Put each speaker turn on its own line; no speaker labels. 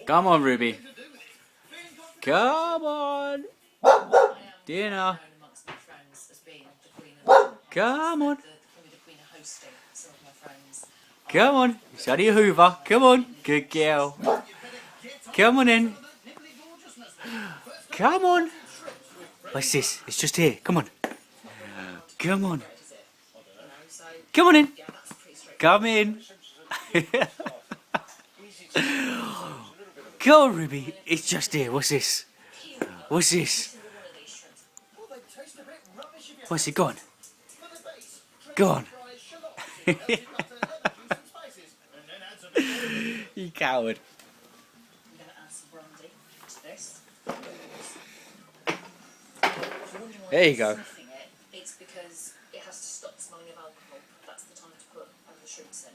Come on, Ruby. Come on. Dinner. Come on. Come on. Study Hoover. Come on. Good girl. Come on in. Come on. What's this? It's just here. Come on. Come on. Come on in. Come in. Come on, Ruby. It's just here. What's this? What's this? What's it? Go on. Go on. You coward. There you go.
It's because it has to stop the smelling of alcohol. That's the time to put the shrimps in.